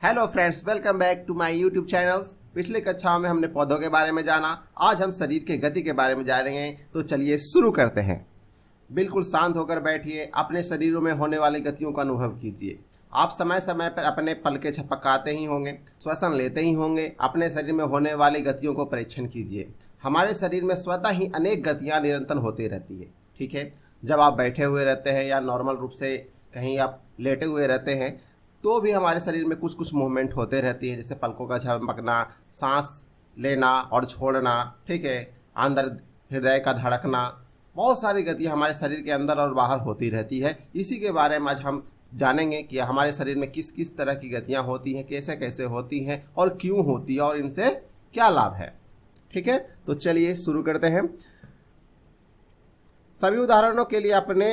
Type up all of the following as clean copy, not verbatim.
Hello friends, welcome back to my YouTube channels. पिछले कक्षाओं में हमने पौधों के बारे में जाना, आज हम शरीर के गति के बारे में जानेंगे। तो चलिए शुरू करते हैं। बिल्कुल शांत होकर बैठिए, अपने शरीरों में होने वाली गतियों का अनुभव कीजिए। आप समय समय पर अपने पलके झपकाते ही होंगे, श्वसन लेते ही होंगे। अपने शरीर में होने वाली गतियों को परीक्षण कीजिए। हमारे शरीर में स्वतः ही अनेक गतियाँ निरंतर होती रहती है। ठीक है, जब आप बैठे हुए रहते हैं या नॉर्मल रूप से कहीं आप लेटे हुए रहते हैं तो भी हमारे शरीर में कुछ कुछ मूवमेंट होते रहती है, जैसे पलकों का झपकना, सांस लेना और छोड़ना। ठीक है, अंदर हृदय का धड़कना, बहुत सारी गतियाँ हमारे शरीर के अंदर और बाहर होती रहती है। इसी के बारे में आज हम जानेंगे कि हमारे शरीर में किस किस तरह की गतियाँ होती हैं, कैसे कैसे होती हैं और क्यों होती है और इनसे क्या लाभ है। ठीक है, तो चलिए शुरू करते हैं। सभी उदाहरणों के लिए अपने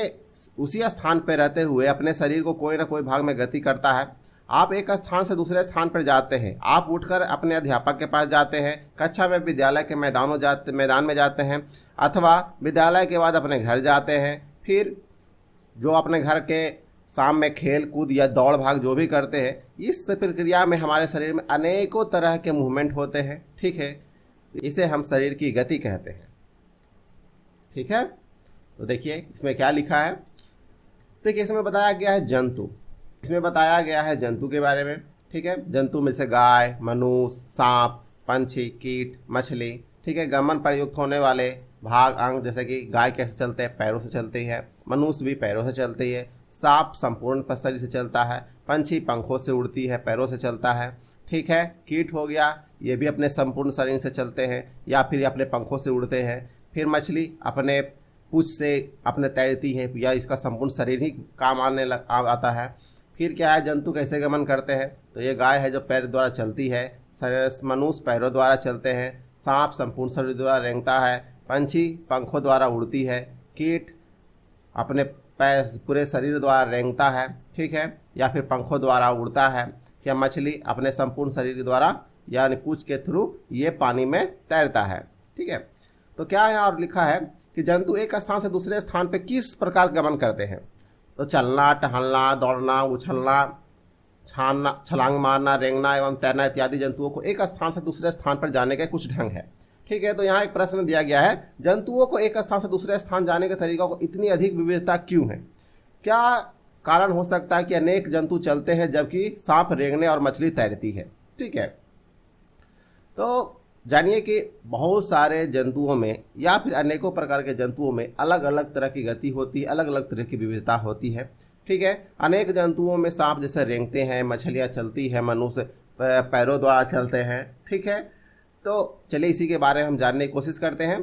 उसी स्थान पर रहते हुए अपने शरीर को कोई ना कोई भाग में गति करता है। आप एक स्थान से दूसरे स्थान पर जाते हैं, आप उठकर अपने अध्यापक के पास जाते हैं, कक्षा में विद्यालय के मैदान में जाते हैं, अथवा विद्यालय के बाद अपने घर जाते हैं। फिर जो अपने घर के शाम में खेल कूद या दौड़ भाग जो भी करते हैं, इस प्रक्रिया में हमारे शरीर में अनेकों तरह के मूवमेंट होते हैं। ठीक है, इसे हम शरीर की गति कहते हैं। ठीक है, तो देखिए इसमें क्या लिखा है। देखिए इसमें बताया गया है जंतु, इसमें बताया गया है जंतु के बारे में। ठीक है, जंतु में से गाय, मनुष्य, सांप, पंछी, कीट, मछली। ठीक है, गमन प्रयुक्त होने वाले भाग अंग, जैसे कि गाय कैसे चलते हैं, पैरों से चलती है। मनुष्य भी पैरों से चलती है। सांप संपूर्ण शरीर से चलता है। पंछी पंखों से उड़ती है, पैरों से चलता है। ठीक है, कीट हो गया, ये भी अपने संपूर्ण शरीर से चलते हैं या फिर अपने पंखों से उड़ते हैं। फिर मछली अपने पूंछ से अपने तैरती है या इसका संपूर्ण शरीर ही काम आता है। फिर क्या है, जंतु कैसे गमन करते हैं, तो ये गाय है जो पैर द्वारा चलती है। मनुष्य पैरों द्वारा चलते हैं। सांप संपूर्ण शरीर द्वारा रेंगता है। पंछी पंखों द्वारा उड़ती है। कीट अपने पैर पूरे शरीर द्वारा रेंगता है। ठीक है, या फिर पंखों द्वारा उड़ता है। या मछली अपने संपूर्ण शरीर द्वारा यानी पूंछ के थ्रू ये पानी में तैरता है। ठीक है, तो क्या है और लिखा है कि जंतु एक स्थान से दूसरे स्थान पर किस प्रकार गमन करते हैं। तो चलना, टहलना, दौड़ना, उछलना, छलांग मारना, रेंगना एवं तैरना इत्यादि जंतुओं को एक स्थान से दूसरे स्थान पर जाने के कुछ ढंग है। ठीक है, तो यहाँ एक प्रश्न दिया गया है, जंतुओं को एक स्थान से दूसरे स्थान जाने के तरीकों को इतनी अधिक विविधता क्यों है। क्या कारण हो सकता है कि अनेक जंतु चलते हैं जबकि सांप रेंगने और मछली तैरती है। ठीक है, तो जानिए कि बहुत सारे जंतुओं में या फिर अनेकों प्रकार के जंतुओं में अलग अलग तरह की गति होती है, अलग अलग तरह की विविधता होती है। ठीक है, अनेक जंतुओं में सांप जैसे रेंगते हैं, मछलियाँ चलती है, मनुष्य पैरों द्वारा चलते हैं। ठीक है, तो चलिए इसी के बारे में हम जानने की कोशिश करते हैं।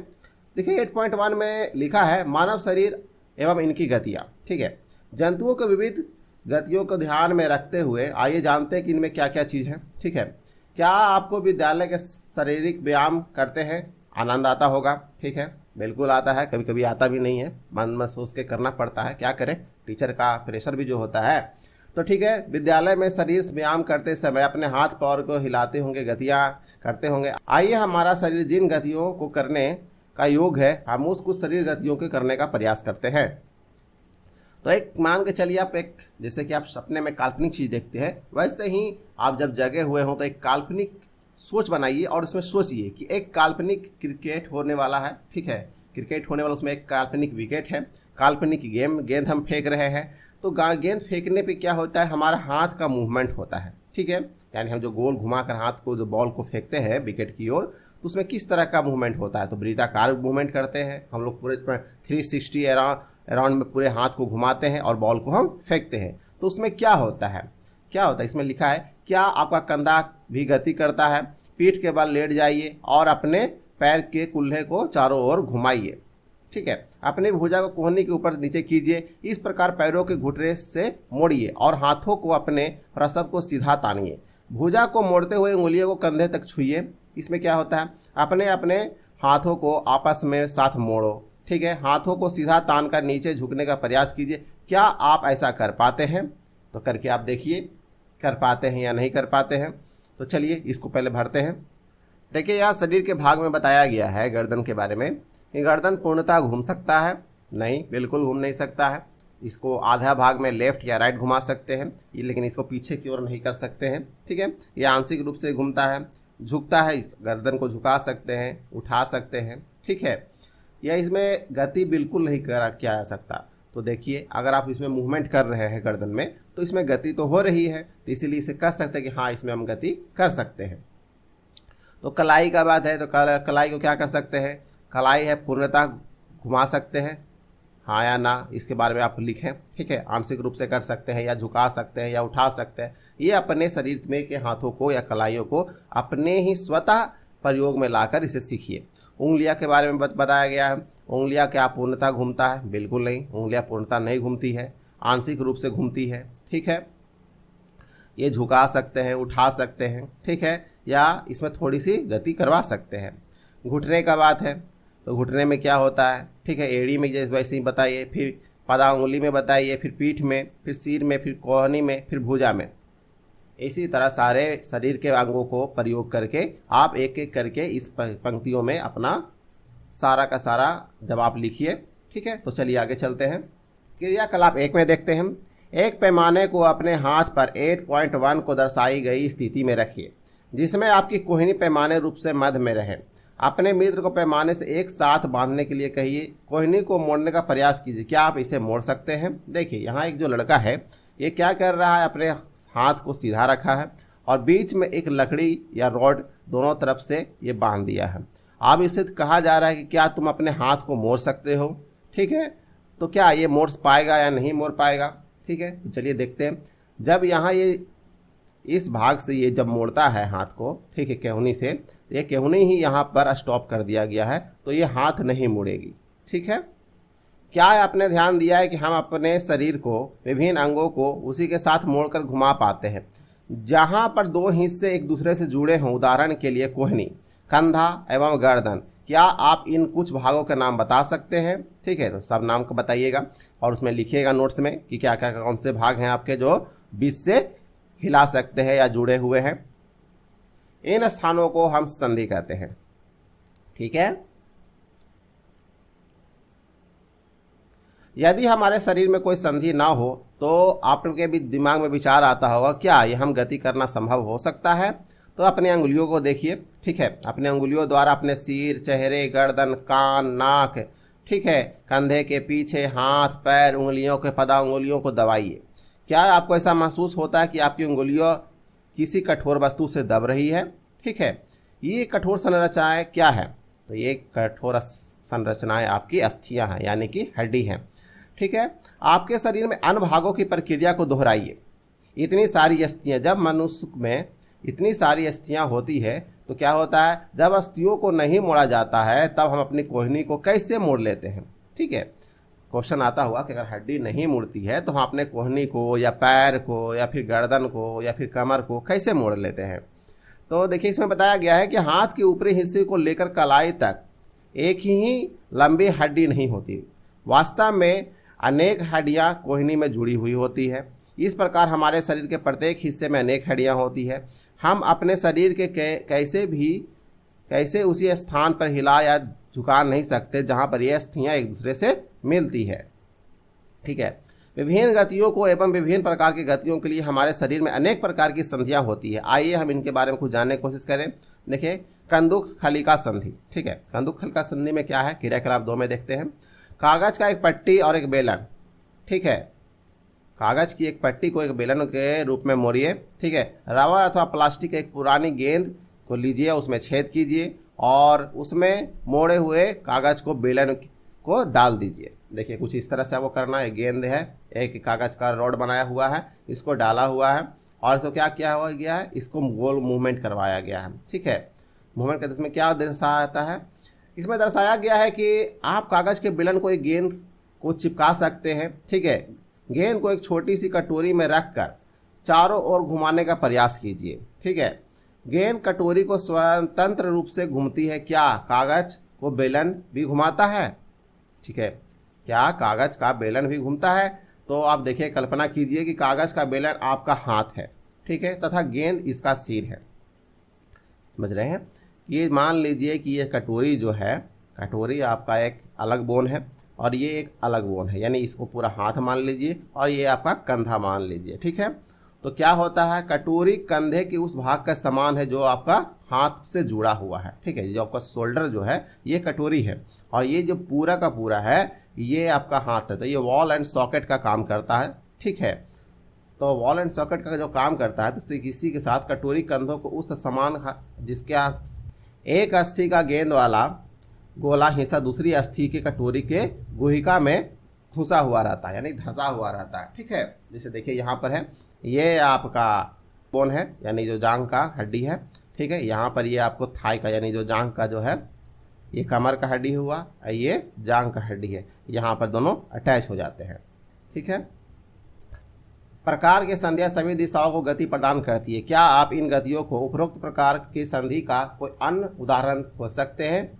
देखिए 8.1 में लिखा है मानव शरीर एवं इनकी गतियाँ। ठीक है, जंतुओं के विविध गतियों को ध्यान में रखते हुए आइए जानते हैं कि इनमें क्या क्या चीज़ है। ठीक है, क्या आपको विद्यालय के शारीरिक व्यायाम करते हैं आनंद आता होगा। ठीक है, बिल्कुल आता है, कभी कभी आता भी नहीं है, मन में सोच के करना पड़ता है, क्या करें, टीचर का प्रेशर भी जो होता है। तो ठीक है, विद्यालय में शरीर व्यायाम करते समय अपने हाथ पैर को हिलाते होंगे, गतियाँ करते होंगे। आइए हमारा शरीर जिन गतियों को करने का योग है हम उस कुछ शरीर गतियों के करने का प्रयास करते हैं। तो एक मान के चलिए आप एक जैसे कि आप सपने में काल्पनिक चीज़ देखते हैं, वैसे ही आप जब जगे हुए हों तो एक काल्पनिक सोच बनाइए और उसमें सोचिए कि एक काल्पनिक क्रिकेट होने वाला है। ठीक है, क्रिकेट होने वाला, उसमें एक काल्पनिक विकेट है, काल्पनिक गेंद हम फेंक रहे हैं। तो गेंद फेंकने पे क्या होता है, हमारा हाथ का मूवमेंट होता है। ठीक है, यानी हम जो गोल घुमाकर हाथ को जो बॉल को फेंकते हैं विकेट की ओर, तो उसमें किस तरह का मूवमेंट होता है, तो वृत्ताकार मूवमेंट करते हैं हम लोग, पूरे 360 अराउंड में पूरे हाथ को घुमाते हैं और बॉल को हम फेंकते हैं। तो उसमें क्या होता है, इसमें लिखा है क्या आपका कंधा भी गति करता है। पीठ के बल लेट जाइए और अपने पैर के कुल्हे को चारों ओर घुमाइए। ठीक है, अपनी भुजा को कोहनी के ऊपर नीचे कीजिए। इस प्रकार पैरों के घुटने से मोड़िए और हाथों को अपने रसब को सीधा तानिए। भुजा को मोड़ते हुए उंगलियों को कंधे तक छुइए। इसमें क्या होता है, अपने अपने हाथों को आपस में साथ मोड़ो। ठीक है, हाथों को सीधा तान कर नीचे झुकने का प्रयास कीजिए। क्या आप ऐसा कर पाते हैं, तो करके आप देखिए कर पाते हैं या नहीं कर पाते हैं। तो चलिए इसको पहले भरते हैं। देखिए यहाँ शरीर के भाग में बताया गया है गर्दन के बारे में। ये गर्दन पूर्णतः घूम सकता है, नहीं, बिल्कुल घूम नहीं सकता है। इसको आधा भाग में लेफ्ट या राइट घुमा सकते हैं, ये लेकिन इसको पीछे की ओर नहीं कर सकते हैं। ठीक है, ये आंशिक रूप से घूमता है, झुकता है, गर्दन को झुका सकते हैं, उठा सकते हैं। ठीक है, यह इसमें गति बिल्कुल नहीं किया जा सकता। तो देखिए, अगर आप इसमें मूवमेंट कर रहे हैं गर्दन में, तो इसमें गति तो हो रही है, तो इसीलिए इसे कह सकते हैं कि हाँ, इसमें हम गति कर सकते हैं। तो कलाई का बात है, तो कलाई को क्या कर सकते हैं? कलाई है पूर्णतः घुमा सकते हैं, हाँ या ना, इसके बारे में आप लिखें। ठीक है, आंशिक रूप से कर सकते हैं, या झुका सकते हैं, या उठा सकते हैं। ये अपने शरीर में के हाथों को या कलाइयों को अपने ही स्वतः प्रयोग में लाकर इसे सीखिए। उंगलियां के बारे में बताया गया है। उंगलियां क्या पूर्णतः घूमता है? बिल्कुल नहीं, उंगलियां पूर्णतः नहीं घूमती है, आंशिक रूप से घूमती है। ठीक है, ये झुका सकते हैं, उठा सकते हैं। ठीक है, या इसमें थोड़ी सी गति करवा सकते हैं। घुटने का बात है, तो घुटने में क्या होता है? ठीक है, एड़ी में जैसे वैसे ही बताइए, फिर पदांगुली में बताइए, फिर पीठ में, फिर सिर में, फिर कोहनी में, फिर भुजा में। इसी तरह सारे शरीर के अंगों को प्रयोग करके आप एक एक करके इस पंक्तियों में अपना सारा का सारा जवाब लिखिए। ठीक है, तो चलिए आगे चलते हैं। क्रियाकलाप 1 में देखते हैं। एक पैमाने को अपने हाथ पर 8.1 को दर्शाई गई स्थिति में रखिए, जिसमें आपकी कोहनी पैमाने रूप से मध्य में रहे। अपने मित्र को पैमाने से एक साथ बांधने के लिए कहिए। कोहनी को मोड़ने का प्रयास कीजिए। क्या आप इसे मोड़ सकते हैं? देखिए, यहाँ एक जो लड़का है, ये क्या कर रहा है? अपने हाथ को सीधा रखा है और बीच में एक लकड़ी या रॉड दोनों तरफ से ये बांध दिया है। अब इससे कहा जा रहा है कि क्या तुम अपने हाथ को मोड़ सकते हो? ठीक है, तो क्या ये मोड़ पाएगा या नहीं मोड़ पाएगा? ठीक है, तो चलिए देखते हैं। जब यहाँ ये इस भाग से ये जब मोड़ता है हाथ को, ठीक है, केहूनी से, ये केहूनी ही यहाँ पर स्टॉप कर दिया गया है, तो ये हाथ नहीं मुड़ेगी। ठीक है, क्या आपने ध्यान दिया है कि हम अपने शरीर को, विभिन्न अंगों को उसी के साथ मोड़कर घुमा पाते हैं जहाँ पर दो हिस्से एक दूसरे से जुड़े हों। उदाहरण के लिए कोहनी, कंधा एवं गर्दन। क्या आप इन कुछ भागों के नाम बता सकते हैं? ठीक है, तो सब नाम को बताइएगा और उसमें लिखिएगा नोट्स में कि क्या क्या कौन से भाग हैं आपके जो बीच से हिला सकते हैं या जुड़े हुए हैं। इन स्थानों को हम संधि कहते हैं। ठीक है, यदि हमारे शरीर में कोई संधि ना हो तो आपके भी दिमाग में विचार आता होगा, क्या ये हम गति करना संभव हो सकता है? तो अपनी अंगुलियों को देखिए। ठीक है, अपने अंगुलियों द्वारा अपने सिर, चेहरे, गर्दन, कान, नाक, ठीक है, कंधे के पीछे, हाथ, पैर, उंगलियों के पदा उंगलियों को दबाइए। क्या आपको ऐसा महसूस होता है कि आपकी उंगलियों किसी कठोर वस्तु से दब रही है? ठीक है, ये कठोर संरचनाएं क्या है? तो ये कठोर संरचनाएं आपकी अस्थियां हैं, यानी कि हड्डी हैं। ठीक है, आपके शरीर में अन्य भागों की प्रक्रिया को दोहराइए। इतनी सारी अस्थियां, जब मनुष्य में इतनी सारी अस्थियां होती है तो क्या होता है? जब अस्थियों को नहीं मोड़ा जाता है तब हम अपनी कोहनी को कैसे मोड़ लेते हैं? ठीक है, क्वेश्चन आता हुआ कि अगर हड्डी नहीं मुड़ती है तो हम अपने कोहनी को या पैर को या फिर गर्दन को या फिर कमर को कैसे मोड़ लेते हैं? तो देखिए, इसमें बताया गया है कि हाथ के ऊपरी हिस्से को लेकर कलाई तक एक ही लंबी हड्डी नहीं होती। वास्तव में अनेक हड्डियां कोहनी में जुड़ी हुई होती है। इस प्रकार हमारे शरीर के प्रत्येक हिस्से में अनेक हड्डियां होती है। हम अपने शरीर के कैसे उसी स्थान पर हिला या झुका नहीं सकते जहां पर ये अस्थियां एक दूसरे से मिलती है। ठीक है, विभिन्न गतियों को एवं विभिन्न प्रकार की गतियों के लिए हमारे शरीर में अनेक प्रकार की संधियां होती है। आइए हम इनके बारे में कुछ जानने की कोशिश करें। देखिए, कंदुक खलिका संधि। ठीक है, कंदुक खलिका संधि में क्या है? क्रियाकलाप 2 में देखते हैं। कागज का एक पट्टी और एक बेलन। ठीक है, कागज की एक पट्टी को एक बेलन के रूप में मोड़िए। ठीक है, रबर अथवा प्लास्टिक की एक पुरानी गेंद को लीजिए, उसमें छेद कीजिए और उसमें मोड़े हुए कागज को बेलन को डाल दीजिए। देखिए, कुछ इस तरह से वो करना है। गेंद है, एक कागज का रॉड बनाया हुआ है, इसको डाला हुआ है और इसको क्या किया हुआ गया है? इसको गोल मूवमेंट करवाया गया है। ठीक है, मूवमेंट करते इसमें क्या दर्शाता है? इसमें दर्शाया गया है कि आप कागज के बेलन को एक गेंद को चिपका सकते हैं। ठीक है, गेंद को एक छोटी सी कटोरी में रखकर चारों ओर घुमाने का प्रयास कीजिए। ठीक है, गेंद कटोरी को स्वतंत्र रूप से घूमती है। क्या कागज को बेलन भी घुमाता है? ठीक है, क्या कागज का बेलन भी घूमता है? तो आप देखिए, कल्पना कीजिए कि कागज का बेलन आपका हाथ है, ठीक है, तथा गेंद इसका सिर है। समझ रहे हैं? ये मान लीजिए कि ये कटोरी जो है, कटोरी आपका एक अलग बोन है, और ये एक अलग बोन है, यानी इसको पूरा हाथ मान लीजिए और ये आपका कंधा मान लीजिए। ठीक है, तो क्या होता है, कटोरी कंधे के उस भाग का समान है जो आपका हाथ से जुड़ा हुआ है। ठीक है, जो आपका शोल्डर जो है ये कटोरी है और ये जो पूरा का पूरा है ये आपका हाथ है। तो ये वॉल एंड सॉकेट का काम करता है। ठीक है, तो वॉल एंड सॉकेट का जो काम करता है तो इसी के साथ कटोरी कंधों को उस समान जिसके एक अस्थि का गेंद वाला गोला हिस्सा दूसरी अस्थि के कटोरी के गुहिका में घुसा हुआ रहता है, यानी धंसा हुआ रहता है। ठीक है, जैसे देखिए यहाँ पर है, ये आपका बोन है यानी जो जांघ का हड्डी है। ठीक है, यहाँ पर ये आपको थाई का यानी जो जांघ का जो है ये कमर का हड्डी हुआ और ये जांघ का हड्डी है, यहाँ पर दोनों अटैच हो जाते हैं। ठीक है, प्रकार के संधियां सभी दिशाओं को गति प्रदान करती है। क्या आप इन गतियों को उपरोक्त प्रकार की संधि का कोई अन्य उदाहरण खोज सकते हैं?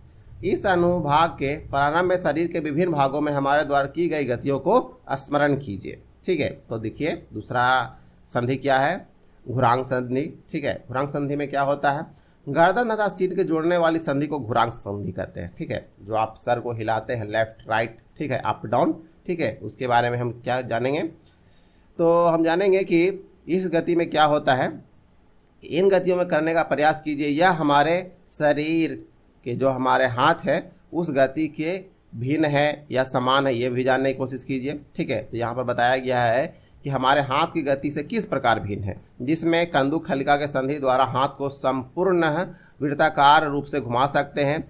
इस अनुभाग के प्रारंभ में शरीर के विभिन्न भागों में हमारे द्वारा की गई गतियों को स्मरण कीजिए। ठीक है, तो देखिए दूसरा संधि क्या है, घुरांग संधि। ठीक है, घुरांग संधि में क्या होता है, गर्दन तथा सीट के जोड़ने वाली संधि को घुरांग संधि कहते हैं। ठीक है, जो आप सर को हिलाते हैं लेफ्ट राइट, ठीक है, अप डाउन। ठीक है, उसके बारे में हम क्या जानेंगे, तो हम जानेंगे कि इस गति में क्या होता है। इन गतियों में करने का प्रयास कीजिए, यह हमारे शरीर के जो हमारे हाथ है उस गति के भिन्न है या समान है, ये भी जानने की कोशिश कीजिए। ठीक है, तो यहाँ पर बताया गया है कि हमारे हाथ की गति से किस प्रकार भिन्न है, जिसमें कंदुक खलिका के संधि द्वारा हाथ को संपूर्ण वृत्ताकार रूप से घुमा सकते हैं।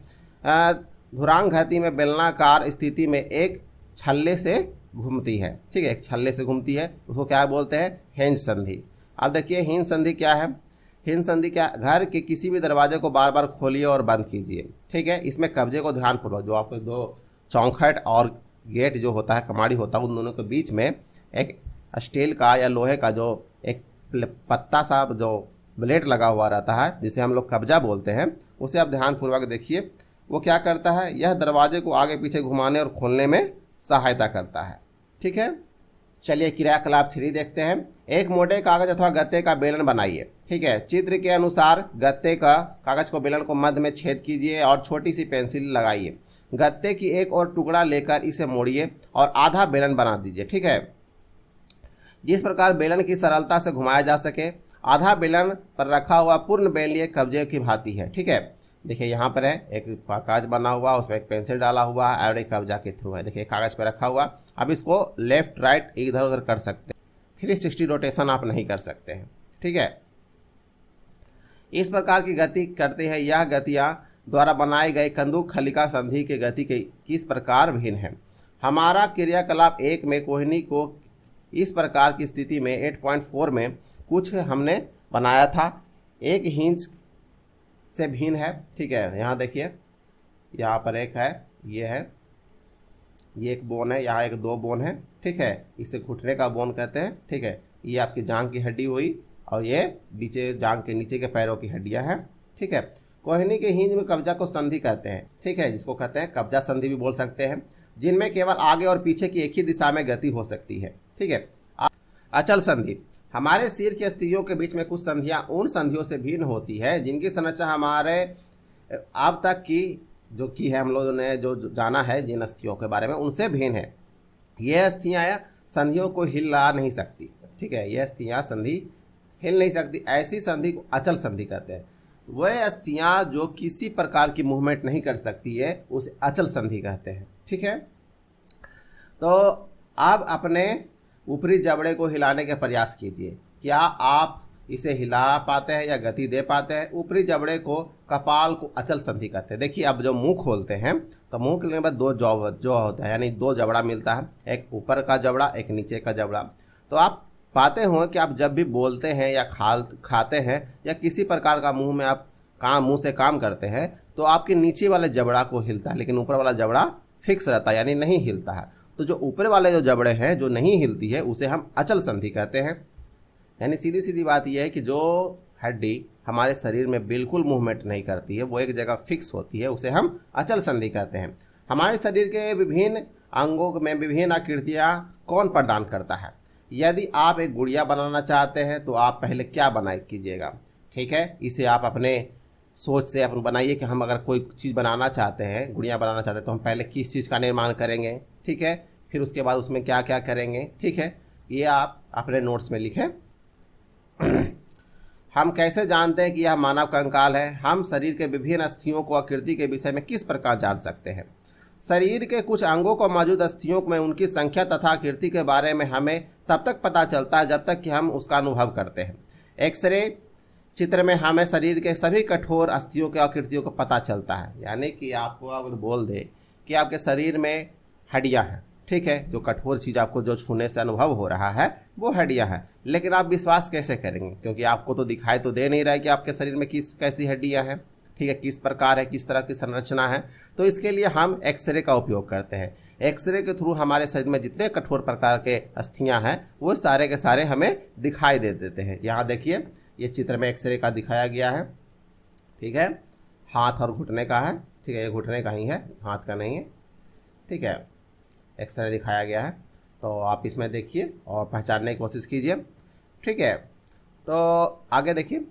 धुरांग गति में बेलनाकार स्थिति में एक छल्ले से घूमती है। ठीक है, एक छल्ले से घूमती है, उसको क्या बोलते हैं, हिंज संधि। अब देखिए हिंज संधि क्या है, हिंज संधि क्या, घर के किसी भी दरवाजे को बार बार खोलिए और बंद कीजिए। ठीक है, इसमें कब्जे को ध्यानपूर्वक, जो आपको दो चौखट और गेट जो होता है, कमाड़ी होता है, उन दोनों के बीच में एक स्टील का या लोहे का जो एक पत्ता सा जो ब्लेड लगा हुआ रहता है जिसे हम लोग कब्जा बोलते हैं, उसे आप ध्यानपूर्वक देखिए। वो क्या करता है, यह दरवाजे को आगे पीछे घुमाने और खोलने में सहायता करता है। ठीक है, चलिए क्रियाकलाप 3 देखते हैं। एक मोटे कागज अथवा गत्ते का बेलन बनाइए। ठीक है, चित्र के अनुसार गत्ते का कागज को बेलन को मध्य में छेद कीजिए और छोटी सी पेंसिल लगाइए। गत्ते की एक और टुकड़ा लेकर इसे मोड़िए और आधा बेलन बना दीजिए। ठीक है, जिस प्रकार बेलन की सरलता से घुमाया जा सके। आधा बेलन पर रखा हुआ पूर्ण बेलनीय कब्जे की भांति है। ठीक है, देखिए यहाँ पर है एक कागज बना हुआ, उसमें एक पेंसिल डाला हुआ और एक कब्जा के थ्रू है। देखिए कागज पे रखा हुआ। अब इसको लेफ्ट राइट इधर उधर कर सकते हैं, 360 रोटेशन आप नहीं कर सकते हैं। ठीक है, इस प्रकार की गति करते हैं। यह गतियां द्वारा बनाए गए कंदुक खलिका संधि के गति के किस प्रकार भिन्न है। हमारा क्रियाकलाप 1 में कोहिनी को इस प्रकार की स्थिति में 8.4 में कुछ हमने बनाया था, एक हिंज से भिन्न है। ठीक है, यहाँ देखिए यहाँ पर एक है, ये है, ये एक बोन है, यहाँ एक 2 बोन है। ठीक है, इसे घुटने का बोन कहते हैं। ठीक है, ये आपकी जांघ की हड्डी हुई और ये नीचे जांघ के नीचे के पैरों की हड्डियां हैं। ठीक है, कोहिनी के हिंज में कब्जा को संधि कहते हैं। ठीक है, जिसको कहते हैं कब्जा संधि भी बोल सकते हैं, जिनमें केवल आगे और पीछे की एक ही दिशा में गति हो सकती है। ठीक है, अचल संधि, हमारे सिर के अस्थियों के बीच में कुछ संधियां उन संधियों से भिन्न होती है जिनकी संरचना हमारे अब तक की जो की है, हम लोगों ने जो जाना है जिन अस्थियों के बारे में, उनसे भिन्न है। ये अस्थियां संधियों को हिला नहीं सकती। ठीक है, ये अस्थियां संधि हिल नहीं सकती, ऐसी संधि को अचल संधि कहते हैं। वह अस्थियां जो किसी प्रकार की मूवमेंट नहीं कर सकती है उसे अचल संधि कहते हैं। ठीक है, तो आप अपने ऊपरी जबड़े को हिलाने का प्रयास कीजिए। क्या आप इसे हिला पाते हैं या गति दे पाते हैं। ऊपरी जबड़े को, कपाल को अचल संधि कहते हैं। देखिए अब जो मुंह खोलते हैं तो मुंह खोलने के बाद 2 जो होता है, यानी 2 जबड़ा मिलता है, एक ऊपर का जबड़ा, एक नीचे का जबड़ा। तो आप पाते हो कि आप जब भी बोलते हैं या खाते हैं या किसी प्रकार का मुंह में आप मुंह से काम करते हैं तो आपके नीचे वाले जबड़ा को हिलता है, लेकिन ऊपर वाला जबड़ा फिक्स रहता है, यानी नहीं हिलता है। तो जो ऊपर वाले जो जबड़े हैं जो नहीं हिलती है उसे हम अचल संधि कहते हैं। यानी सीधी सीधी बात यह है कि जो हड्डी हमारे शरीर में बिल्कुल मूवमेंट नहीं करती है, वो एक जगह फिक्स होती है, उसे हम अचल संधि कहते हैं। हमारे शरीर के विभिन्न अंगों में विभिन्न आकृतियाँ कौन प्रदान करता है। यदि आप एक गुड़िया बनाना चाहते हैं तो आप पहले क्या बनाए कीजिएगा। ठीक है, इसे आप अपने सोच से अपन बनाइए कि हम अगर कोई चीज़ बनाना चाहते हैं, गुड़िया बनाना चाहते हैं, तो हम पहले किस चीज़ का निर्माण करेंगे, ठीक है, फिर उसके बाद उसमें क्या क्या करेंगे, ठीक है, ये आप अपने नोट्स में लिखें। हम कैसे जानते हैं कि यह मानव कंकाल है? हम शरीर के विभिन्न अस्थियों को आकृति के विषय में किस प्रकार जान सकते हैं? शरीर के कुछ अंगों को मौजूद अस्थियों में उनकी संख्या तथा आकृति के बारे में हमें तब तक पता चलता है जब तक कि हम उसका अनुभव करते हैं। एक्सरे चित्र में हमें शरीर के सभी कठोर अस्थियों के आकृतियों को पता चलता है। यानी कि आपको अगर बोल दे कि आपके शरीर में हड्डियां हैं, ठीक है, जो कठोर चीज़ आपको जो छूने से अनुभव हो रहा है वो हड्डियां हैं, लेकिन आप विश्वास कैसे करेंगे? क्योंकि आपको तो दिखाई तो दे नहीं रहा है कि आपके शरीर में कैसी हड्डियां हैं, ठीक है, किस प्रकार है, किस तरह की संरचना है। तो इसके लिए हम एक्सरे का उपयोग करते हैं। एक्सरे के थ्रू हमारे शरीर में जितने कठोर प्रकार के अस्थियां हैं वो सारे के सारे हमें दिखाई दे देते हैं। यहाँ देखिए, ये चित्र में एक्सरे का दिखाया गया है, ठीक है, हाथ और घुटने का है, ठीक है, ये घुटने का ही है, हाथ का नहीं है, ठीक है, एक्सरे दिखाया गया है। तो आप इसमें देखिए और पहचानने की कोशिश कीजिए, ठीक है। तो आगे देखिए,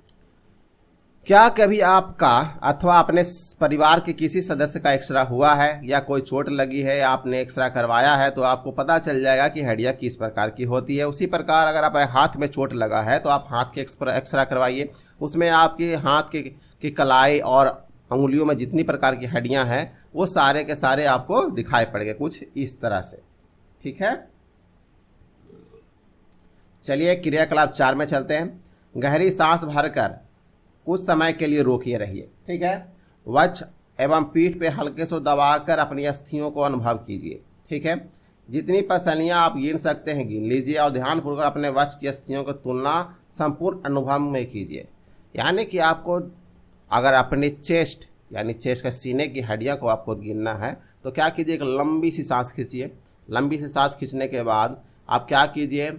क्या कभी आपका अथवा अपने परिवार के किसी सदस्य का एक्सरा हुआ है या कोई चोट लगी है, आपने एक्सरा करवाया है, तो आपको पता चल जाएगा कि हड्डियां किस प्रकार की होती है। उसी प्रकार अगर आप हाथ में चोट लगा है तो आप हाथ के एक्सरा करवाइए, उसमें आपके हाथ की कलाई और अंगुलियों में जितनी प्रकार की हड्डियां हैं वो सारे के सारे आपको दिखाई पड़ेंगे कुछ इस तरह से, ठीक है। चलिए क्रियाकलाप 4 में चलते हैं। गहरी सांस भरकर कुछ समय के लिए रोकिए रहिए, ठीक है। वक्ष एवं पीठ पे हल्के से दबाकर अपनी अस्थियों को अनुभव कीजिए, ठीक है। जितनी पसलियां आप गिन सकते हैं गिन लीजिए और ध्यानपूर्वक अपने वक्ष की अस्थियों की तुलना संपूर्ण अनुभव में कीजिए। यानी कि आपको अगर अपने चेस्ट यानी चेस्ट का सीने की हड्डियां को आपको गिनना है तो क्या कीजिए, एक लंबी सी सांस खींचिए। लंबी सी सांस खींचने के बाद आप क्या कीजिए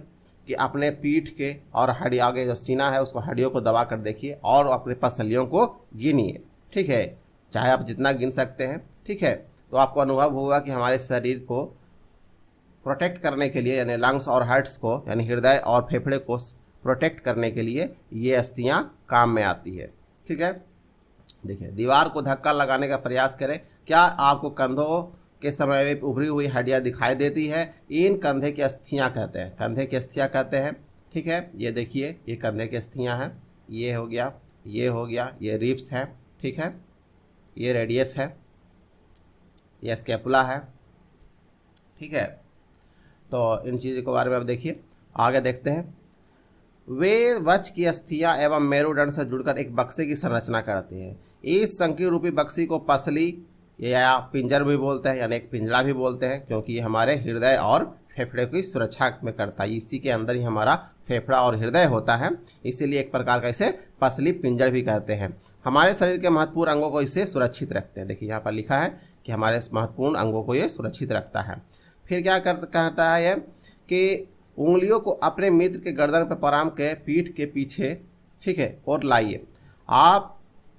कि अपने पीठ के और हड्डी आगे जो सीना है उसको हड्डियों को दबा कर देखिए और अपने पसलियों को गिनिए, ठीक है, चाहे आप जितना गिन सकते हैं, ठीक है। तो आपको अनुभव होगा कि हमारे शरीर को प्रोटेक्ट करने के लिए यानी लंग्स और हार्ट्स को यानी हृदय और फेफड़े को प्रोटेक्ट करने के लिए ये अस्थियां काम में आती है, ठीक है। देखिए, दीवार को धक्का लगाने का प्रयास करें। क्या आपको कंधों के समय में उभरी हुई हड्डियां दिखाई देती है? इन कंधे की अस्थियां कहते हैं, कंधे की अस्थियां कहते हैं, ठीक है। ये देखिए, ये कंधे की अस्थियां हैं, ये हो गया, ये हो गया, ये रिब्स है, ठीक है, ये रेडियस है, ये स्कैपुला है, ठीक है। तो इन चीज़ों के बारे में अब देखिए, आगे देखते हैं। वे वक्ष की अस्थियां एवं मेरुदंड से जुड़कर एक बक्से की संरचना करती हैं। इस संकीर्ण रूपी बक्सी को पसली या पिंजर भी बोलते हैं, यानी एक पिंजरा भी बोलते हैं, क्योंकि ये हमारे हृदय और फेफड़े की सुरक्षा में करता है। इसी के अंदर ही हमारा फेफड़ा और हृदय होता है, इसीलिए एक प्रकार का इसे पसली पिंजर भी कहते हैं। हमारे शरीर के महत्वपूर्ण अंगों को इसे सुरक्षित रखते हैं। देखिए यहाँ पर लिखा है कि हमारे महत्वपूर्ण अंगों को ये सुरक्षित रखता है। फिर क्या कहता है ये कि उंगलियों को अपने मित्र के गर्दन पर पराम के पीठ के पीछे, ठीक है, और लाइए। आप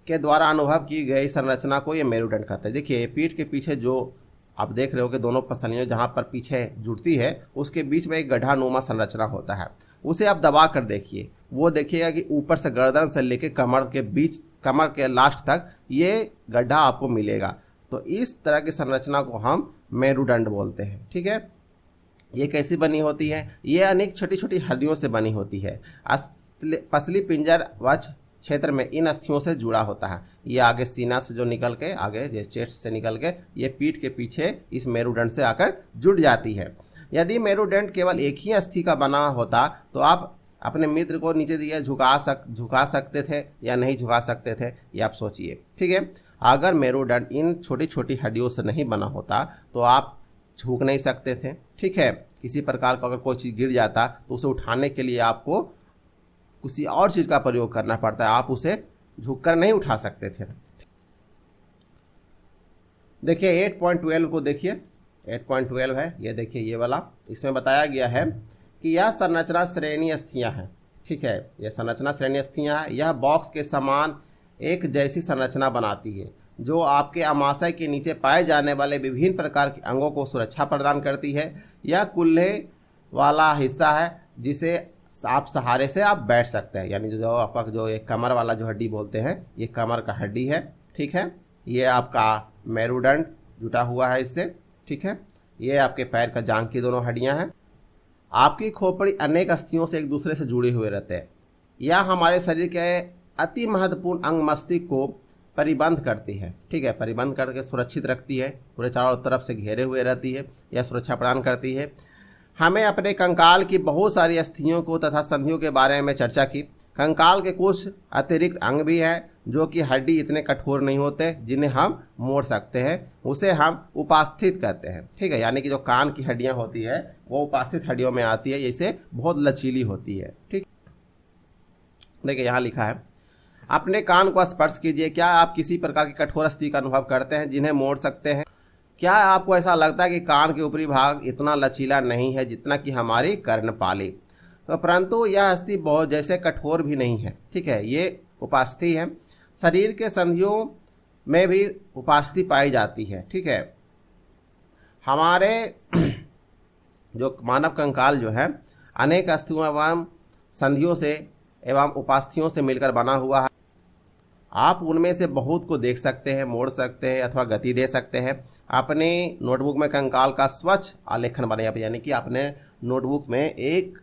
के द्वारा अनुभव की गई संरचना को ये मेरुदंड कहते हैं। देखिए, पीठ के पीछे जो आप देख रहे हो कि दोनों पसलियां जहाँ पर पीछे जुड़ती है उसके बीच में एक गड्ढानुमा संरचना होता है, उसे आप दबा कर देखिए। वो देखिएगा कि ऊपर से गर्दन से लेकर कमर के बीच, कमर के लास्ट तक ये गड्ढा आपको मिलेगा। तो इस तरह की संरचना को हम मेरुदंड बोलते हैं, ठीक है। ये कैसी बनी होती है? ये अनेक छोटी छोटी हड्डियों से बनी होती है। पसली पिंजर वक्ष क्षेत्र में इन अस्थियों से जुड़ा होता है। ये आगे सीना से जो निकल के आगे ये चेस्ट से निकल के ये पीठ के पीछे इस मेरुदंड से आकर जुड़ जाती है। यदि मेरुदंड केवल एक ही अस्थि का बना होता तो आप अपने मित्र को नीचे दिए झुका सकते थे या नहीं झुका सकते थे, ये आप सोचिए, ठीक है। अगर मेरुदंड इन छोटी छोटी हड्डियों से नहीं बना होता तो आप झुक नहीं सकते थे, ठीक है। किसी प्रकार का अगर कोई चीज़ गिर जाता तो उसे उठाने के लिए आपको किसी और चीज़ का प्रयोग करना पड़ता है, आप उसे झुककर नहीं उठा सकते थे। देखिए 8.12 को देखिए, 8.12 है, ये देखिए ये वाला। इसमें बताया गया है कि यह संरचना श्रेणी अस्थियां हैं, ठीक है। यह संरचना श्रेणी अस्थियां है। यह बॉक्स के समान एक जैसी संरचना बनाती है जो आपके अमाशय के नीचे पाए जाने वाले विभिन्न प्रकार के अंगों को सुरक्षा प्रदान करती है। यह कुल्हे वाला हिस्सा है जिसे आप सहारे से आप बैठ सकते हैं। यानी जो आपका जो एक कमर वाला जो हड्डी बोलते हैं, ये कमर का हड्डी है, ठीक है। ये आपका मेरुदंड जुटा हुआ है इससे, ठीक है। ये आपके पैर का जांघ की दोनों हड्डियां हैं। आपकी खोपड़ी अनेक अस्थियों से एक दूसरे से जुड़े हुए रहते हैं। यह हमारे शरीर के अति महत्वपूर्ण अंग मस्तिष्क को परिबंध करती है, ठीक है। परिबंध करके सुरक्षित रखती है, पूरे चारों तरफ से घेरे हुए रहती है, यह सुरक्षा प्रदान करती है। हमें अपने कंकाल की बहुत सारी अस्थियों को तथा संधियों के बारे में चर्चा की। कंकाल के कुछ अतिरिक्त अंग भी हैं जो कि हड्डी इतने कठोर नहीं होते, जिन्हें हम मोड़ सकते हैं। उसे हम उपास्थित कहते हैं, ठीक है। यानी कि जो कान की हड्डियां होती है वो उपास्थित हड्डियों में आती है, जैसे बहुत लचीली होती है, ठीक। देखिए यहाँ लिखा है, अपने कान को स्पर्श कीजिए। क्या आप किसी प्रकार की कठोर अस्थि का अनुभव करते हैं जिन्हें मोड़ सकते हैं? क्या आपको ऐसा लगता है कि कान के ऊपरी भाग इतना लचीला नहीं है जितना कि हमारी कर्णपाली? तो परंतु यह अस्थि बहुत जैसे कठोर भी नहीं है, ठीक है। ये उपास्थि है। शरीर के संधियों में भी उपास्थि पाई जाती है, ठीक है। हमारे जो मानव कंकाल जो है अनेक अस्थियों एवं संधियों से एवं उपास्थियों से मिलकर बना हुआ है। आप उनमें से बहुत को देख सकते हैं, मोड़ सकते हैं अथवा गति दे सकते हैं। अपने नोटबुक में कंकाल का स्वच्छ आलेखन बनाइए, यानी कि अपने नोटबुक में एक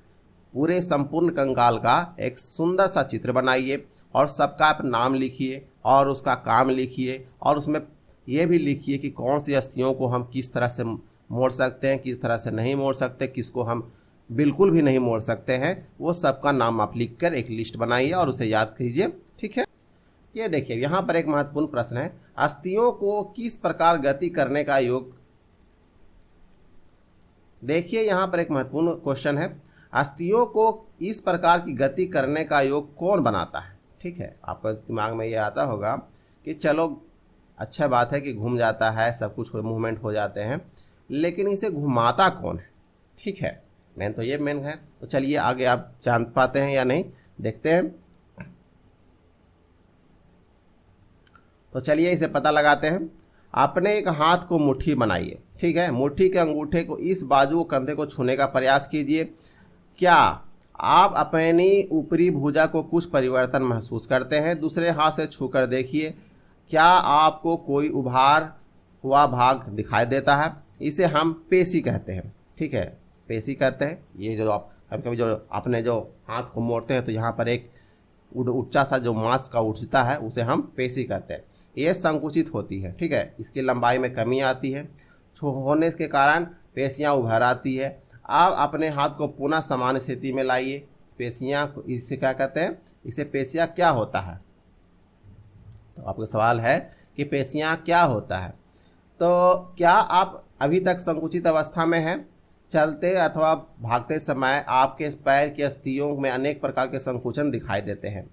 पूरे संपूर्ण कंकाल का एक सुंदर सा चित्र बनाइए और सबका आप नाम लिखिए और उसका काम लिखिए और उसमें ये भी लिखिए कि कौन सी अस्थियों को हम किस तरह से मोड़ सकते हैं, किस तरह से नहीं मोड़ सकते, किसको हम बिल्कुल भी नहीं मोड़ सकते हैं। वो सबका नाम आप लिखकर एक लिस्ट बनाइए और उसे याद कीजिए, ठीक है। ये देखिए यहाँ पर एक महत्वपूर्ण प्रश्न है, अस्थियों को किस प्रकार गति करने का योग। देखिए यहाँ पर एक महत्वपूर्ण क्वेश्चन है, अस्थियों को इस प्रकार की गति करने का योग कौन बनाता है, ठीक है। आपके दिमाग में ये आता होगा कि चलो अच्छा बात है कि घूम जाता है, सब कुछ मूवमेंट हो जाते हैं, लेकिन इसे घुमाता कौन है, ठीक है। मेन तो ये मेन है। तो चलिए आगे आप जान पाते हैं या नहीं, देखते हैं। तो चलिए इसे पता लगाते हैं। अपने एक हाथ को मुट्ठी बनाइए, ठीक है। मुट्ठी के अंगूठे को इस बाजू कंधे को छूने का प्रयास कीजिए। क्या आप अपनी ऊपरी भुजा को कुछ परिवर्तन महसूस करते हैं? दूसरे हाथ से छूकर देखिए, क्या आपको कोई उभार हुआ भाग दिखाई देता है? इसे हम पेशी कहते हैं, ठीक है। पेशी कहते हैं। ये जो आप कभी जो अपने जो हाथ को मोड़ते हैं तो यहाँ पर एक ऊंचा सा जो मांस का उठता है उसे हम पेशी कहते हैं। ये संकुचित होती है, ठीक है। इसकी लंबाई में कमी आती है, होने के कारण पेशियाँ उभर आती है। आप अपने हाथ को पुनः समान स्थिति में लाइए। पेशियाँ इसे क्या कहते हैं? इसे पेशियाँ क्या होता है? तो आपका सवाल है कि पेशियाँ क्या होता है। तो क्या आप अभी तक संकुचित अवस्था में हैं? चलते अथवा भागते समय आपके पैर की अस्थियों में अनेक प्रकार के संकुचन दिखाई देते हैं।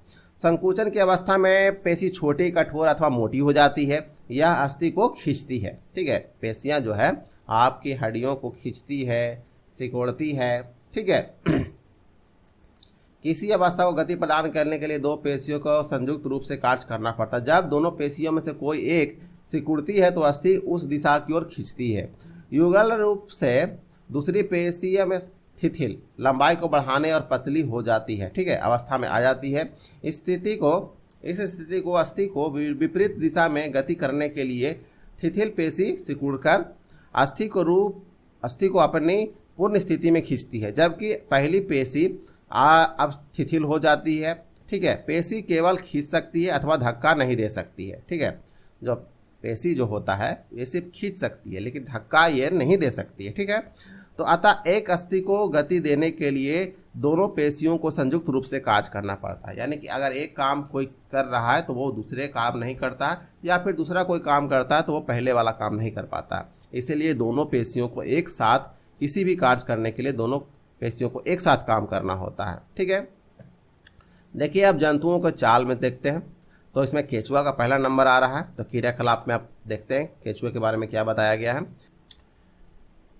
संकुचन की अवस्था में पेशी छोटी, कठोर अथवा मोटी हो जाती है। यह अस्थि को खींचती है, ठीक है। पेशियां जो है आपकी हड्डियों को खींचती है, सिकोड़ती है, ठीक है। किसी अवस्था को गति प्रदान करने के लिए दो पेशियों को संयुक्त रूप से कार्य करना पड़ता है। जब दोनों पेशियों में से कोई एक सिकुड़ती है तो अस्थि उस दिशा की ओर खींचती है। युगल रूप से दूसरी पेशियों में थिथिल लंबाई को बढ़ाने और पतली हो जाती है, ठीक है, अवस्था में आ जाती है। इस स्थिति को अस्थि को विपरीत दिशा में गति करने के लिए थिथिल पेशी सिकुड़कर अस्थि को अपनी पूर्ण स्थिति में खींचती है, जबकि पहली पेशी अब थिथिल हो जाती है, ठीक है। पेशी केवल खींच सकती है अथवा धक्का नहीं दे सकती है, ठीक है। जो पेशी जो होता है ये सिर्फ खींच सकती है लेकिन धक्का ये नहीं दे सकती है, ठीक है। तो अतः एक अस्थि को गति देने के लिए दोनों पेशियों को संयुक्त रूप से कार्य करना पड़ता है। यानी कि अगर एक काम कोई कर रहा है तो वो दूसरे काम नहीं करता, या फिर दूसरा कोई काम करता है तो वो पहले वाला काम नहीं कर पाता। इसीलिए दोनों पेशियों को एक साथ किसी भी कार्य करने के लिए दोनों पेशियों को एक साथ काम करना होता है, ठीक है। देखिए अब जंतुओं के चाल में देखते हैं। तो इसमें केचुआ का पहला नंबर आ रहा है। तो क्रियाकलाप में आप देखते हैं केचुए के बारे में क्या बताया गया है।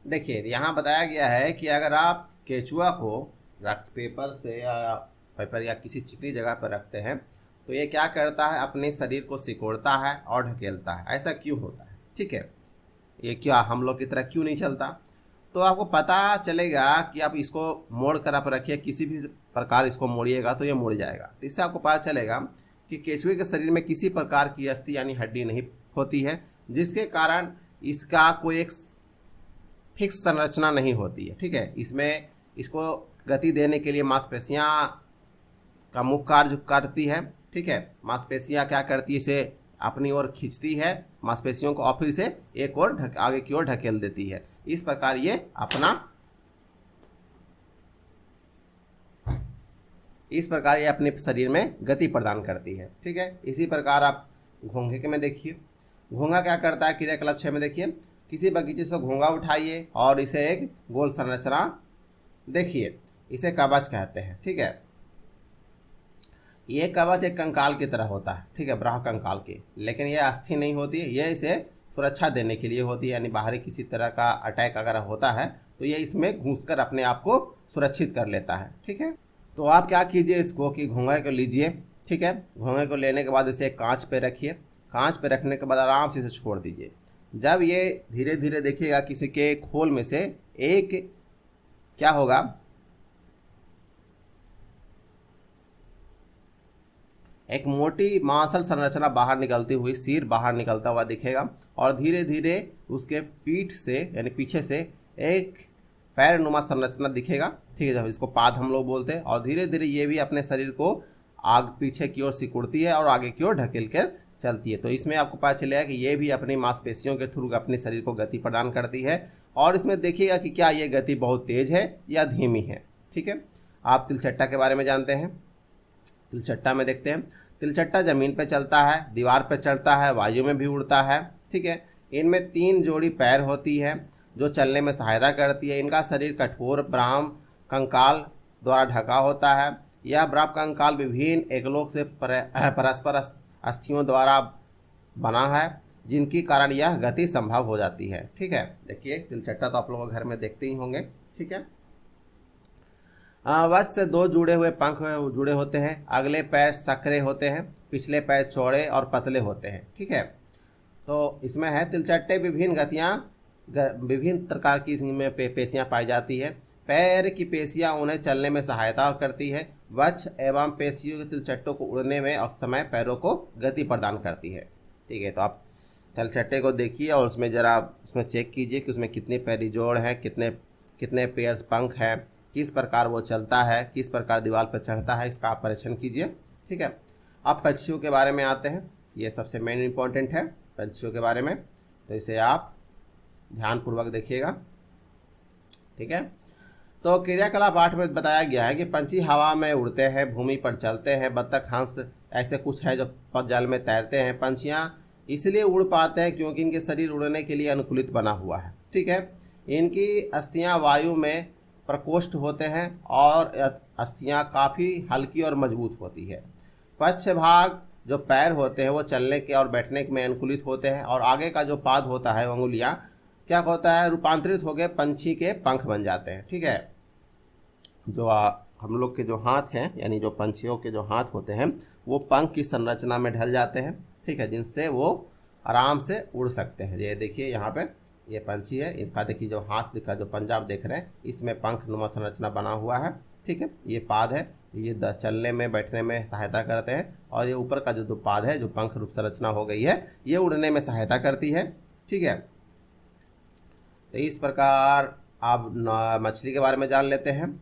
देखिए यहाँ बताया गया है कि अगर आप केचुआ को पेपर से या पेपर या किसी चिकनी जगह पर रखते हैं तो ये क्या करता है, अपने शरीर को सिकोड़ता है और ढकेलता है। ऐसा क्यों होता है, ठीक है। ये क्या हम लोग की तरह क्यों नहीं चलता? तो आपको पता चलेगा कि आप इसको मोड़ कर आप रखिए, किसी भी प्रकार इसको मोड़िएगा तो ये मुड़ जाएगा। तो इससे आपको पता चलेगा कि केंचुए के शरीर में किसी प्रकार की अस्थि यानी हड्डी नहीं होती है, जिसके कारण इसका कोई एक फिक्स संरचना नहीं होती है। ठीक है, इसमें इसको गति देने के लिए मांसपेशियां का मुख्य कार्य करती है। ठीक है, मांसपेशियां क्या करती है, इसे अपनी ओर खींचती है मांसपेशियों को और फिर इसे एक और आगे की ओर ढकेल देती है। इस प्रकार ये अपने शरीर में गति प्रदान करती है। ठीक है, इसी प्रकार आप घोंघे के में देखिए, घोंघा क्या करता है, क्रियाकलाप 6 में देखिए, किसी बगीचे से घोंघा उठाइए और इसे एक गोल संरचना देखिए, इसे कवच कहते हैं। ठीक है, ये कवच एक कंकाल की तरह होता है। ठीक है, ब्राह कंकाल की, लेकिन यह अस्थि नहीं होती है, यह इसे सुरक्षा देने के लिए होती है, यानी बाहरी किसी तरह का अटैक अगर होता है तो ये इसमें घुसकर अपने आप को सुरक्षित कर लेता है। ठीक है, तो आप क्या कीजिए इसको कि घोंघे को लीजिए। ठीक है, घोंघे को लेने के बाद इसे कांच पे रखिए, कांच पे रखने के बाद आराम से इसे छोड़ दीजिए। जब ये धीरे धीरे देखिएगा किसी के खोल में से एक क्या होगा, एक मोटी मांसल संरचना बाहर निकलती हुई, सिर बाहर निकलता हुआ दिखेगा और धीरे धीरे उसके पीठ से यानी पीछे से एक पैर नुमा संरचना दिखेगा। ठीक है, जब इसको पाद हम लोग बोलते हैं, और धीरे धीरे ये भी अपने शरीर को पीछे की ओर सिकुड़ती है और आगे की ओर ढकेल कर चलती है। तो इसमें आपको पता चलेगा कि ये भी अपनी मांसपेशियों के थ्रू अपने शरीर को गति प्रदान करती है। और इसमें देखिएगा कि क्या ये गति बहुत तेज है या धीमी है। ठीक है, आप तिलचट्टा के बारे में जानते हैं, तिलचट्टा में देखते हैं, तिलचट्टा जमीन पर चलता है, दीवार पर चढ़ता है, वायु में भी उड़ता है। ठीक है, इनमें 3 जोड़ी पैर होती है जो चलने में सहायता करती है। इनका शरीर कठोर ब्राह्म कंकाल द्वारा ढका होता है। यह ब्राह्म कंकाल विभिन्न एकलोक से परस्पर अस्थियों द्वारा बना है, जिनकी कारण यह गति संभव हो जाती है। ठीक है, देखिए तिलचट्टा तो आप लोग घर में देखते ही होंगे। ठीक है, वज्र से 2 जुड़े हुए पंख जुड़े होते हैं, अगले पैर संकरे होते हैं, पिछले पैर चौड़े और पतले होते हैं। ठीक है, तो इसमें है तिलचट्टे विभिन्न प्रकार की इसमें पेशियां पाई जाती है। पैर की पेशियां उन्हें चलने में सहायता करती है। वज्र एवं पेशियों के तिलचट्टों को उड़ने में और समय पैरों को गति प्रदान करती है। ठीक है, तो आप तिलचट्टे को देखिए और उसमें ज़रा उसमें चेक कीजिए कि उसमें कितने पैरिजोड़ हैं, कितने पैर पंख है, किस प्रकार वो चलता है, किस प्रकार दीवार पर चढ़ता है, इसका आप परीक्षण कीजिए। ठीक है, अब पक्षियों के बारे में आते हैं, ये सबसे मेन इम्पॉर्टेंट है पक्षियों के बारे में, तो इसे आप ध्यानपूर्वक देखिएगा। ठीक है, तो क्रियाकलाप 8 में बताया गया है कि पंछी हवा में उड़ते हैं, भूमि पर चलते हैं, बत्तख हंस ऐसे कुछ है जो जल में तैरते हैं। पंछियाँ इसलिए उड़ पाते हैं क्योंकि इनके शरीर उड़ने के लिए अनुकूलित बना हुआ है। ठीक है, इनकी अस्थियाँ वायु में प्रकोष्ठ होते हैं और अस्थियाँ काफ़ी हल्की और मजबूत होती है। पक्ष भाग जो पैर होते हैं वो चलने के और बैठने में अनुकूलित होते हैं, और आगे का जो पाद होता है अंगुलियाँ क्या होता है, रूपांतरित होकर पंछी के पंख बन जाते हैं। ठीक है, जो हम लोग के जो हाथ हैं यानी जो पंछियों के जो हाथ होते हैं वो पंख की संरचना में ढल जाते हैं। ठीक है, जिनसे वो आराम से उड़ सकते हैं। ये देखिए यहाँ पे ये पंछी है, इनका देखिए जो हाथ दिखा, जो पंजा आप देख रहे हैं, इसमें पंख नुमा संरचना बना हुआ है। ठीक है, ये पाद है, ये चलने में बैठने में सहायता करते हैं, और ये ऊपर का जो पाद है, जो पंख रूप संरचना हो गई है, ये उड़ने में सहायता करती है। ठीक है, तो इस प्रकार आप मछली के बारे में जान लेते हैं।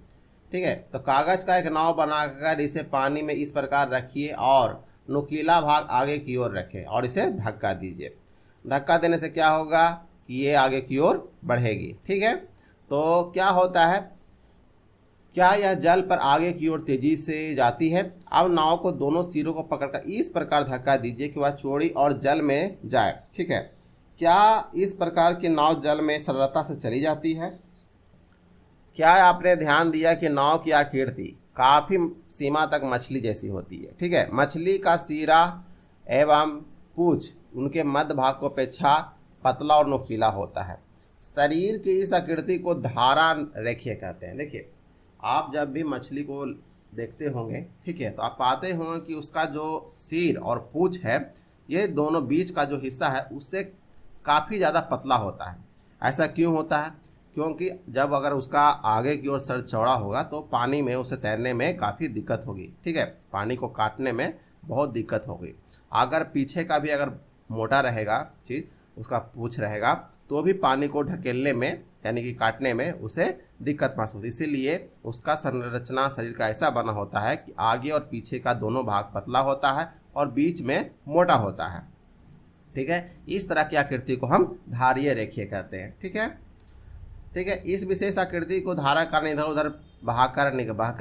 ठीक है, तो कागज़ का एक नाव बनाकर इसे पानी में इस प्रकार रखिए और नुकीला भाग आगे की ओर रखें और इसे धक्का दीजिए। धक्का देने से क्या होगा कि ये आगे की ओर बढ़ेगी। ठीक है, तो क्या होता है, क्या यह जल पर आगे की ओर तेजी से जाती है। अब नाव को दोनों सिरों को पकड़कर इस प्रकार धक्का दीजिए कि वह चौड़ी और जल में जाए। ठीक है, क्या इस प्रकार की नाव जल में सरलता से चली जाती है। क्या आपने ध्यान दिया कि नाव की आकृति काफ़ी सीमा तक मछली जैसी होती है। ठीक है, मछली का सिरा एवं पूंछ उनके मध्य भाग को अपेक्षा पतला और नुकीला होता है। शरीर की इस आकृति को धारा रेखीय कहते हैं। देखिए, आप जब भी मछली को देखते होंगे, ठीक है, तो आप पाते होंगे कि उसका जो सिर और पूंछ है, ये दोनों बीच का जो हिस्सा है उससे काफ़ी ज़्यादा पतला होता है। ऐसा क्यों होता है? क्योंकि जब अगर उसका आगे की ओर सर चौड़ा होगा तो पानी में उसे तैरने में काफ़ी दिक्कत होगी, ठीक है, पानी को काटने में बहुत दिक्कत होगी। अगर पीछे का भी अगर मोटा रहेगा चीज़, उसका पूँछ रहेगा, तो भी पानी को ढकेलने में यानी कि काटने में उसे दिक्कत महसूस, इसीलिए उसका संरचना शरीर का ऐसा बना होता है कि आगे और पीछे का दोनों भाग पतला होता है और बीच में मोटा होता है, ठीक है। इस तरह की आकृति को हम धारीय रेखीय कहते हैं, ठीक है, ठीक है। इस विशेष आकृति को धारा कारण इधर उधर बहाकर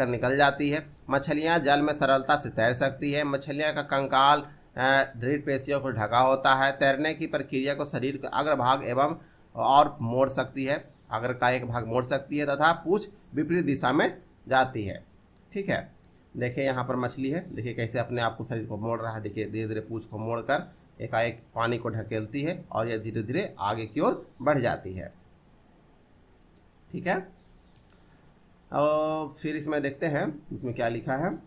निकल जाती है। मछलियां जल में सरलता से तैर सकती है। मछलियां का कंकाल दृढ़ पेशियों को ढका होता है। तैरने की प्रक्रिया को शरीर का अग्रभाग एवं और मोड़ सकती है, अग्र का एक भाग मोड़ सकती है तथा पूंछ विपरीत दिशा में जाती है, ठीक है। देखिए यहाँ पर मछली है, देखिए कैसे अपने आप को शरीर को मोड़ रहा है, देखिए धीरे धीरे पूंछ को मोड़कर एकाएक पानी को ढकेलती है और यह धीरे धीरे आगे की ओर बढ़ जाती है, ठीक है। और फिर इसमें देखते हैं इसमें क्या लिखा है।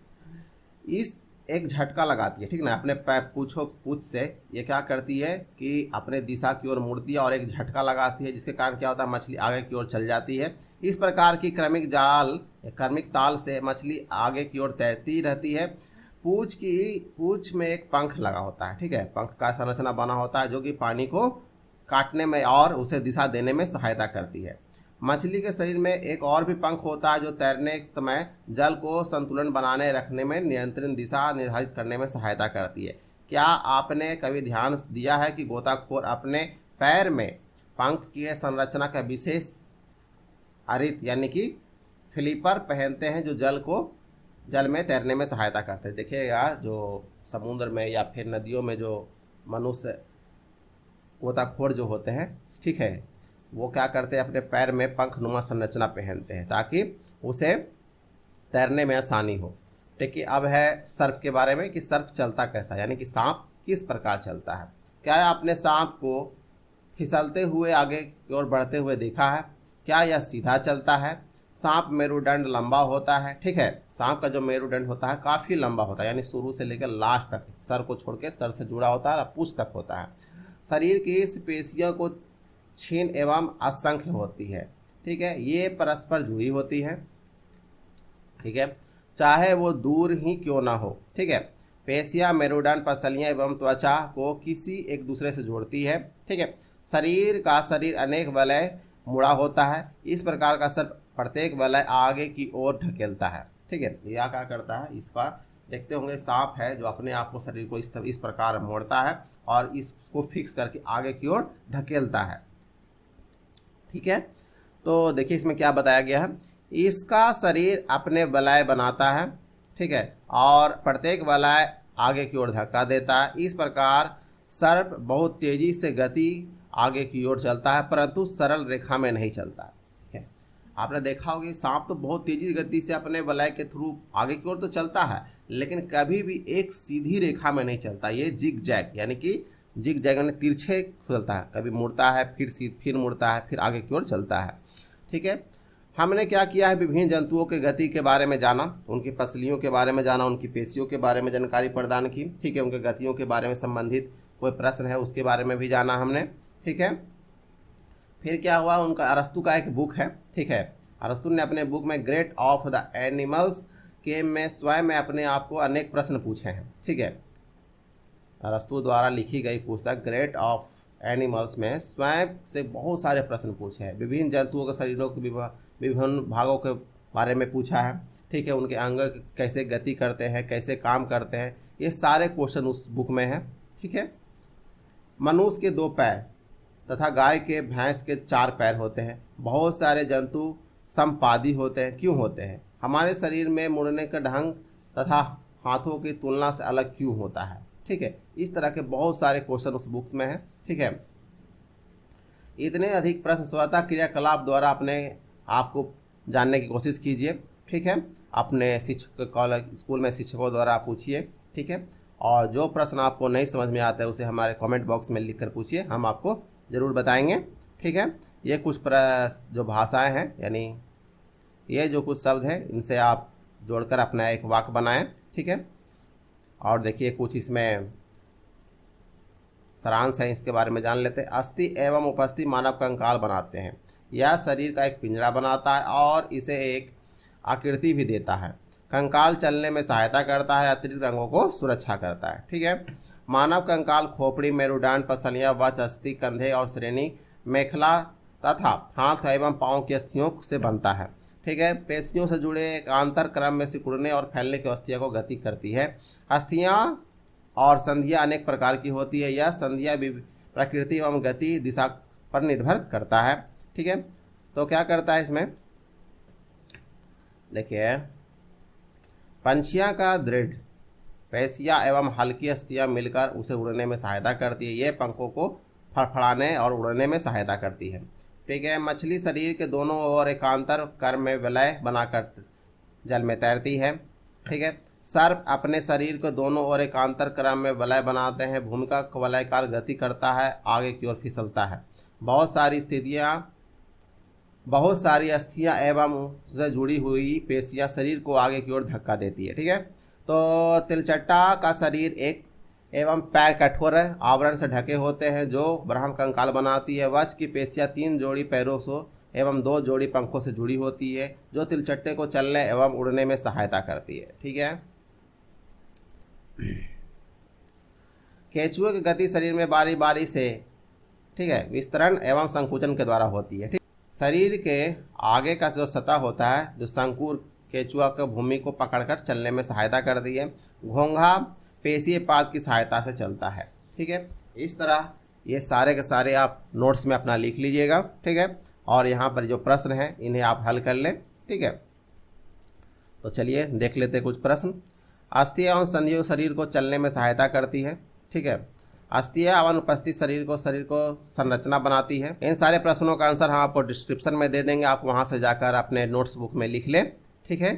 इस एक झटका लगाती है, ठीक ना, अपने पूंछ से ये क्या करती है कि अपने दिशा की ओर मुड़ती है और एक झटका लगाती है, जिसके कारण क्या होता है, मछली आगे की ओर चल जाती है। इस प्रकार की क्रमिक ताल से मछली आगे की ओर तैरती रहती है। पूंछ में एक पंख लगा होता है, ठीक है, पंख का संरचना बना होता है जो कि पानी को काटने में और उसे दिशा देने में सहायता करती है। मछली के शरीर में एक और भी पंख होता है जो तैरने के समय जल को संतुलन बनाने रखने में नियंत्रण दिशा निर्धारित करने में सहायता करती है। क्या आपने कभी ध्यान दिया है कि गोताखोर अपने पैर में पंख की संरचना का विशेष आरित यानी कि फ्लिपर पहनते हैं जो जल में तैरने में सहायता करते हैं। देखिएगा जो समुद्र में या फिर नदियों में जो मनुष्य गोताखोर जो होते हैं, ठीक है, वो क्या करते हैं, अपने पैर में पंखनुमा संरचना पहनते हैं ताकि उसे तैरने में आसानी हो। ठीक है, अब है सर्प के बारे में कि सर्प चलता कैसा, यानी कि सांप किस प्रकार चलता है। क्या आपने सांप को फिसलते हुए आगे की ओर बढ़ते हुए देखा है? क्या यह सीधा चलता है? सांप मेरुदंड लंबा होता है, ठीक है, सांप का जो मेरुदंड होता है काफ़ी लंबा होता है, यानी शुरू से लेकर लास्ट तक, सर को छोड़ के सर से जुड़ा होता है और पूंछ तक होता है। शरीर की इस पेशियों को क्षीण एवं असंख्य होती है, ठीक है, ये परस्पर जुड़ी होती है, ठीक है, चाहे वो दूर ही क्यों ना हो, ठीक है। पेशियां मेरुदंड, पसलियां एवं त्वचा को किसी एक दूसरे से जोड़ती है, ठीक है। शरीर अनेक वलय मुड़ा होता है। इस प्रकार का सर्प प्रत्येक वलय आगे की ओर ढकेलता है, ठीक है। यह क्या करता है, इसका देखते होंगे सांप है जो अपने आप को शरीर को इस प्रकार मोड़ता है और इसको फिक्स करके आगे की ओर ढकेलता है, ठीक है। तो देखिए इसमें क्या बताया गया है, इसका शरीर अपने वलय बनाता है, ठीक है, और प्रत्येक वलय आगे की ओर धक्का देता है। इस प्रकार सर्प बहुत तेजी से गति आगे की ओर चलता है, परंतु सरल रेखा में नहीं चलता, ठीक है। आपने देखा होगा सांप तो बहुत तेजी गति से अपने वलय के थ्रू आगे की ओर तो चलता है, लेकिन कभी भी एक सीधी रेखा में नहीं चलता। ये जिग जैग यानी कि जिग जैग यानी तिरछे चलता है, कभी मुड़ता है फिर मुड़ता है, फिर आगे की ओर चलता है, ठीक है। हमने क्या किया है, विभिन्न जंतुओं के गति के बारे में जाना, उनकी पसलियों के बारे में जाना, उनकी पेशियों के बारे में जानकारी प्रदान की, ठीक है। उनके गतियों के बारे में संबंधित कोई प्रश्न है उसके बारे में भी जाना हमने, ठीक है। फिर क्या हुआ, उनका अरस्तु का एक बुक है, ठीक है, अरस्तु ने अपने बुक में ग्रेट ऑफ द एनिमल्स के में स्वयं में अपने आप को अनेक प्रश्न पूछे हैं, ठीक है। अरस्तु द्वारा लिखी गई पुस्तक ग्रेट ऑफ एनिमल्स में स्वयं से बहुत सारे प्रश्न पूछे हैं। विभिन्न जंतुओं के शरीरों के विभिन्न भागों के बारे में पूछा है, ठीक है, उनके अंग कैसे गति करते हैं, कैसे काम करते हैं, ये सारे क्वेश्चन उस बुक में है, ठीक है। मनुष्य के 2 पैर तथा गाय के भैंस के 4 पैर होते हैं। बहुत सारे जंतु समपादी होते हैं, क्यों होते हैं? हमारे शरीर में मुड़ने का ढंग तथा हाथों की तुलना से अलग क्यों होता है, ठीक है। इस तरह के बहुत सारे क्वेश्चन उस बुक में है, ठीक है। इतने अधिक प्रश्न स्वतः क्रियाकलाप द्वारा अपने आप को जानने की कोशिश कीजिए, ठीक है। अपने शिक्षक कॉलेज स्कूल में शिक्षकों द्वारा पूछिए, ठीक है। और जो प्रश्न आपको नहीं समझ में आता है उसे हमारे कमेंट बॉक्स में लिखकर पूछिए, हम आपको ज़रूर बताएंगे, ठीक है। ये कुछ जो भाषाएं हैं, यानी ये जो कुछ शब्द हैं, इनसे आप जोड़कर अपना एक वाक्य बनाएं, ठीक है। और देखिए कुछ इसमें सारांश है, इसके बारे में जान लेते हैं। अस्थि एवं उपस्थि मानव कंकाल बनाते हैं। यह शरीर का एक पिंजरा बनाता है और इसे एक आकृति भी देता है। कंकाल चलने में सहायता करता है, अतिरिक्त अंगों को सुरक्षा करता है। ठीक है। मानव कंकाल खोपड़ी, मेरुदंड, पसलियाँ, वक्ष, अस्थि, कंधे और श्रेणी, मेखला तथा हाथ एवं पाँव की अस्थियों से बनता है। ठीक है। पेशियों से जुड़े एकांतर क्रम में सिकुड़ने और फैलने की अस्थियों को गति करती है। अस्थियां और संधियां अनेक प्रकार की होती है। यह संधियां प्रकृति एवं गति दिशा पर निर्भर करता है। ठीक है। तो क्या करता है इसमें, देखिए, पंछियां का दृढ़ पेशियां एवं हल्की अस्थियां मिलकर उसे उड़ने में सहायता करती है। ये पंखों को फड़फड़ाने और उड़ने में सहायता करती है। ठीक है। मछली शरीर के दोनों ओर एकांतर क्रम में वलय बनाकर जल में तैरती है। ठीक है। सर्प अपने शरीर के दोनों ओर एकांतर क्रम में वलय बनाते हैं। भूमिका वलयकार गति करता है, आगे की ओर फिसलता है। बहुत सारी अस्थियां एवं उससे जुड़ी हुई पेशियां शरीर को आगे की ओर धक्का देती है। ठीक है। तो तिलचट्टा का शरीर एक एवं पैर कठोर आवरण से ढके होते हैं जो ब्रह्म कंकाल बनाती है। वक्ष की पेशियां 3 जोड़ी पैरों से एवं 2 जोड़ी पंखों से जुड़ी होती है जो तिलचट्टे को चलने एवं उड़ने में सहायता करती है। ठीक है। केंचुए की गति शरीर में बारी बारी से, ठीक है, विस्तरण एवं संकुचन के द्वारा होती है। ठीक। शरीर के आगे का जो सतह होता है, जो संकुर केंचुआ के भूमि को पकड़कर चलने में सहायता करती है। घोंघा पेशीय पाद की सहायता से चलता है। ठीक है। इस तरह ये सारे के सारे आप नोट्स में अपना लिख लीजिएगा। ठीक है। और यहाँ पर जो प्रश्न हैं इन्हें आप हल कर लें। ठीक है। तो चलिए देख लेते हैं कुछ प्रश्न। अस्थि एवं संधियों शरीर को चलने में सहायता करती है। ठीक है। अस्थि एवं उपस्थित शरीर को संरचना बनाती है। इन सारे प्रश्नों का आंसर हम आपको डिस्क्रिप्शन में दे देंगे, आप वहाँ से जाकर अपने नोट्स बुक में लिख लें। ठीक है।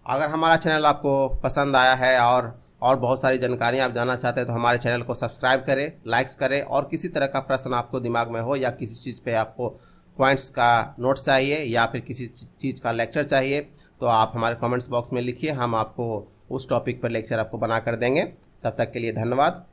अगर हमारा चैनल आपको पसंद आया है और बहुत सारी जानकारियाँ आप जानना चाहते हैं तो हमारे चैनल को सब्सक्राइब करें, लाइक्स करें। और किसी तरह का प्रश्न आपको दिमाग में हो या किसी चीज़ पे आपको पॉइंट्स का नोट्स चाहिए या फिर किसी चीज़ का लेक्चर चाहिए तो आप हमारे कमेंट्स बॉक्स में लिखिए, हम आपको उस टॉपिक पर लेक्चर आपको बना कर देंगे। तब तक के लिए धन्यवाद।